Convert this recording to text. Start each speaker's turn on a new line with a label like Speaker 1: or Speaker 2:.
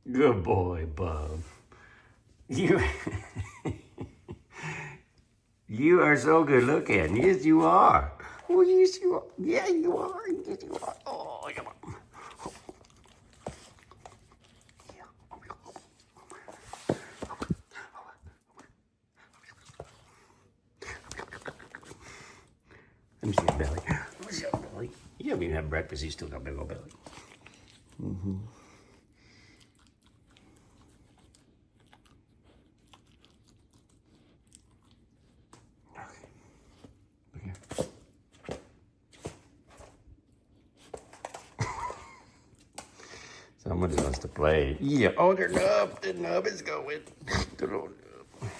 Speaker 1: Good boy, Bub. You, you are so good looking. Yes, you are. Oh, yes, you are. Yeah, you are. Yes, you are. Oh, come on. Let me see your belly. Let me see your belly. You haven't even had breakfast. You still got a big old belly. Mm-hmm. Someone just wants to play. Yeah. Oh, their nub. The nub is going. The little nub.